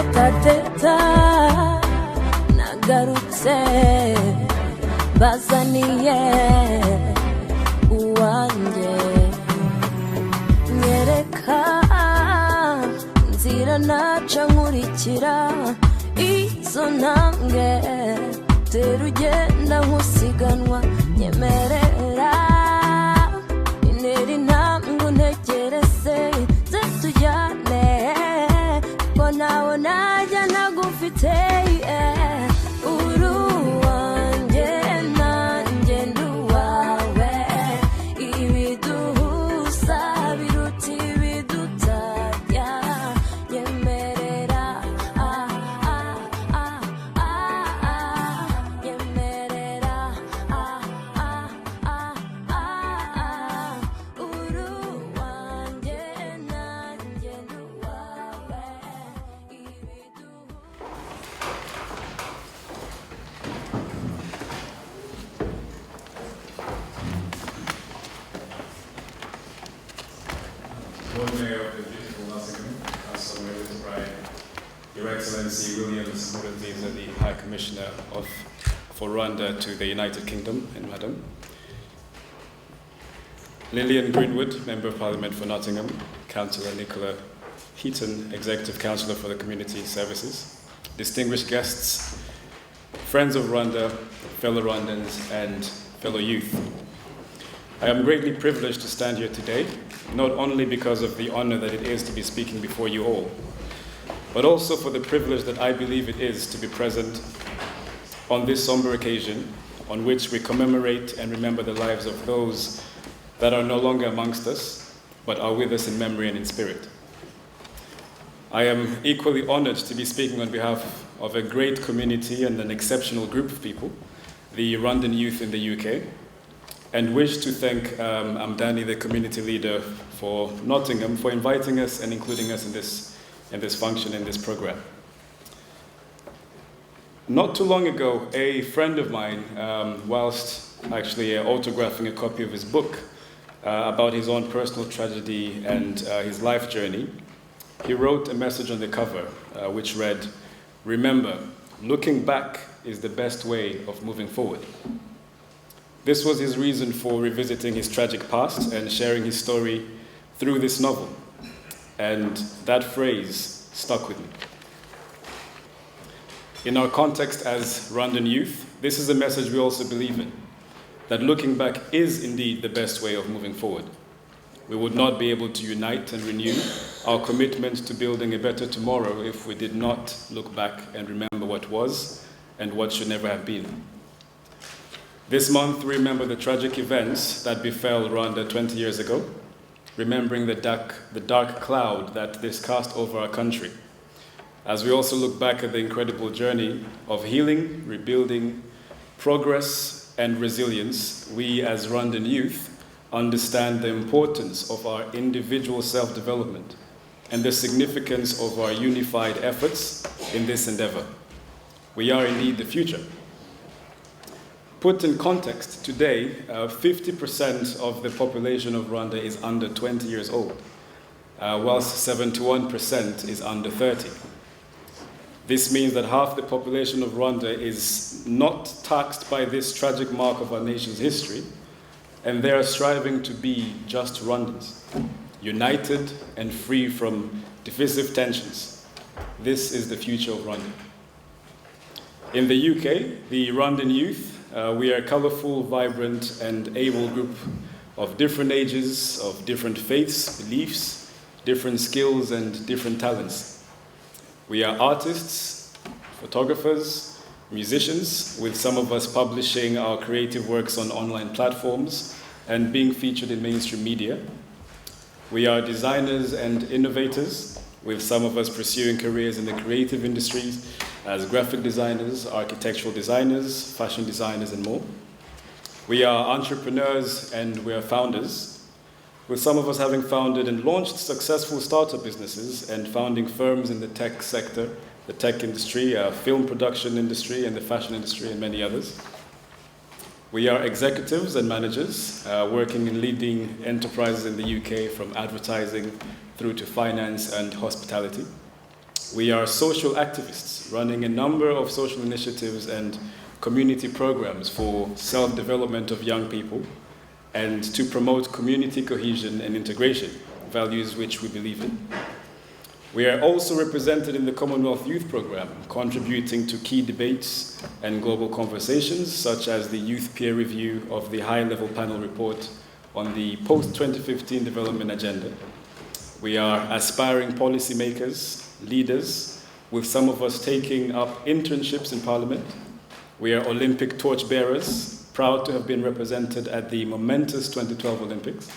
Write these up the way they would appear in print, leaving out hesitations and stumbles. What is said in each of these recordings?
teta nagarutse bazaniye uwanjye nyereka nzira naca nkurikira izo ntambwe tera ugenda nkusiganwa nyemerera intera intambwe untegereze ze tujyane ko nawe najya ntagufite uruwanjye nanjye nduwawe ibiduhuza biruta ibidutajya nyemerera nyemerera uruwanjye nanjye nduwawe Lord Mayor of the beautiful Nottingham, Council Mayor's Bride, Your Excellency William Smith-Muthiza, the High Commissioner for Rwanda to the United Kingdom, and Madam. Lillian Greenwood, Member of Parliament for Nottingham, Councillor Nicola Heaton, Executive Councillor for the Community Services, distinguished guests, friends of Rwanda, fellow Rwandans, and fellow youth. I am greatly privileged to stand here today, not only because of the honor that it is to be speaking before you all, but also for the privilege that I believe it is to be present on this somber occasion on which we commemorate and remember the lives of those that are no longer amongst us, but are with us in memory and in spirit. I am equally honored to be speaking on behalf of a great community and an exceptional group of people, the Rwandan youth in the UK, and wish to thank Amdani, the community leader for Nottingham, for inviting us and including us in this function, in this program. Not too long ago, a friend of mine, whilst actually autographing a copy of his book about his own personal tragedy and his life journey, he wrote a message on the cover which read, "Remember, looking back is the best way of moving forward." This was his reason for revisiting his tragic past and sharing his story through this novel. And that phrase stuck with me. In our context as Rwandan youth, this is a message we also believe in, that looking back is indeed the best way of moving forward. We would not be able to unite and renew our commitment to building a better tomorrow if we did not look back and remember what was and what should never have been. This month, we remember the tragic events that befell Rwanda 20 years ago, remembering the dark cloud that this cast over our country. As we also look back at the incredible journey of healing, rebuilding, progress, and resilience, we as Rwandan youth understand the importance of our individual self-development and the significance of our unified efforts in this endeavor. We are indeed the future. Put in context, today, 50% of the population of Rwanda is under 20 years old, whilst 71% is under 30. This means that half the population of Rwanda is not taxed by this tragic mark of our nation's history, and they are striving to be just Rwandans, united and free from divisive tensions. This is the future of Rwanda. In the UK, the Rwandan youth, we are a colorful, vibrant, and able group of different ages, of different faiths, beliefs, different skills, and different talents. We are artists, photographers, musicians, with some of us publishing our creative works on online platforms and being featured in mainstream media. We are designers and innovators, with some of us pursuing careers in the creative industries as graphic designers, architectural designers, fashion designers, and more. We are entrepreneurs and we are founders, with some of us having founded and launched successful startup businesses and founding firms in the tech sector, the tech industry, film production industry, and the fashion industry, and many others. We are executives and managers working in leading enterprises in the UK, from advertising through to finance and hospitality. We are social activists running a number of social initiatives and community programs for self-development of young people and to promote community cohesion and integration, values which we believe in. We are also represented in the Commonwealth Youth Programme, contributing to key debates and global conversations, such as the youth peer review of the high-level panel report on the post-2015 development agenda. We are aspiring policymakers, leaders, with some of us taking up internships in Parliament. We are Olympic torchbearers, proud to have been represented at the momentous 2012 Olympics.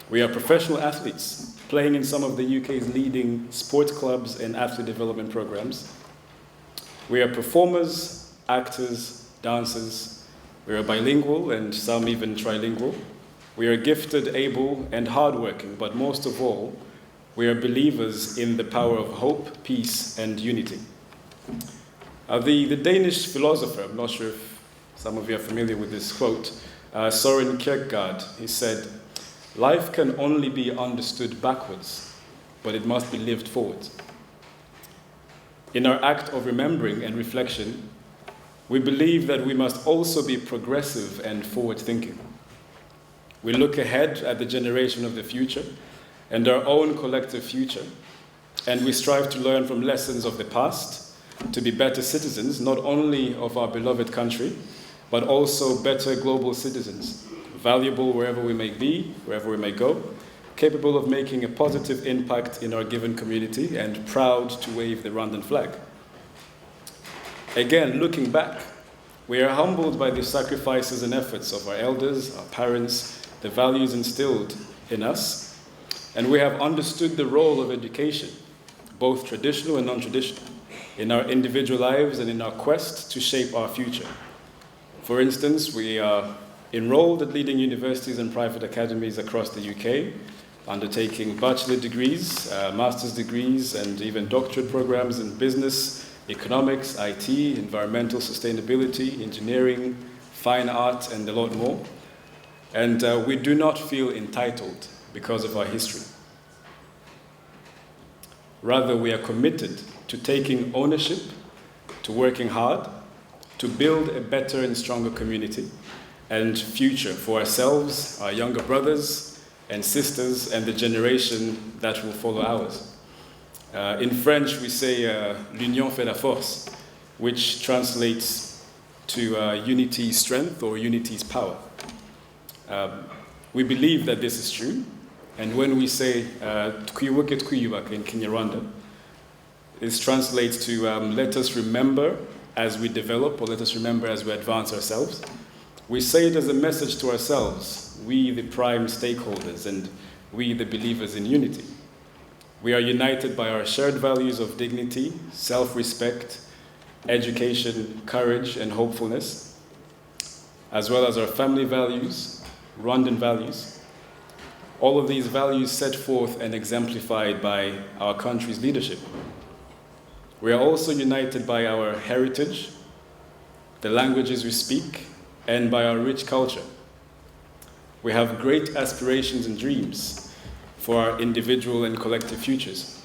We are professional athletes, playing in some of the UK's leading sports clubs and athlete development programs. We are performers, actors, dancers. We are bilingual and some even trilingual. We are gifted, able, and hardworking, but most of all, we are believers in the power of hope, peace, and unity. The Danish philosopher, I'm not sure if some of you are familiar with this quote, Søren Kierkegaard, he said, "Life can only be understood backwards, but it must be lived forward." In our act of remembering and reflection, we believe that we must also be progressive and forward-thinking. We look ahead at the generation of the future and our own collective future, and we strive to learn from lessons of the past to be better citizens, not only of our beloved country, but also better global citizens, valuable wherever we may be, wherever we may go, capable of making a positive impact in our given community, and proud to wave the Rwandan flag. Again, looking back, we are humbled by the sacrifices and efforts of our elders, our parents, the values instilled in us, and we have understood the role of education, both traditional and non-traditional, in our individual lives and in our quest to shape our future. For instance, we are enrolled at leading universities and private academies across the UK, undertaking bachelor degrees, master's degrees, and even doctorate programs in business, economics, IT, environmental sustainability, engineering, fine art, and a lot more. And we do not feel entitled because of our history. Rather, we are committed to taking ownership, to working hard, to build a better and stronger community and future for ourselves, our younger brothers and sisters, and the generation that will follow ours. In French, we say l'union fait la force, which translates to unity is strength or unity is power. We believe that this is true, and when we say "Twibuke twiyubaka" in Kinyarwanda, this translates to let us remember as we develop, or let us remember as we advance ourselves. We say it as a message to ourselves, we the prime stakeholders, and we the believers in unity. We are united by our shared values of dignity, self-respect, education, courage, and hopefulness, as well as our family values, Rwandan values. All of these values set forth and exemplified by our country's leadership. We are also united by our heritage, the languages we speak, and by our rich culture. We have great aspirations and dreams for our individual and collective futures.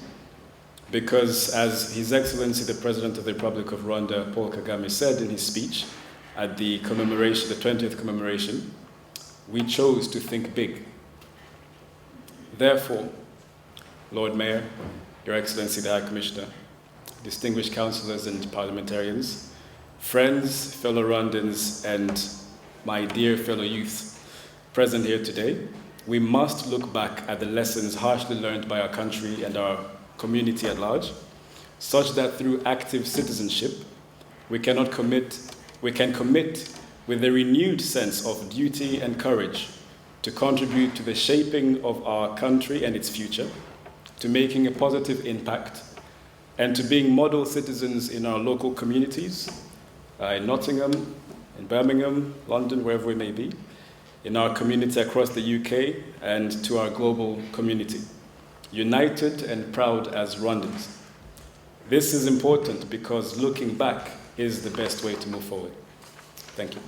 Because as His Excellency the President of the Republic of Rwanda, Paul Kagame, said in his speech at the commemoration, the 20th commemoration, we chose to think big. Therefore, Lord Mayor, Your Excellency the High Commissioner, distinguished councillors and parliamentarians, friends, fellow Rwandans, and my dear fellow youth present here today, we must look back at the lessons harshly learned by our country and our community at large, such that through active citizenship, we can commit with a renewed sense of duty and courage to contribute to the shaping of our country and its future, to making a positive impact, and to being model citizens in our local communities, in Nottingham, in Birmingham, London, wherever we may be, in our community across the UK, and to our global community, united and proud as Rwandans. This is important because looking back is the best way to move forward. Thank you.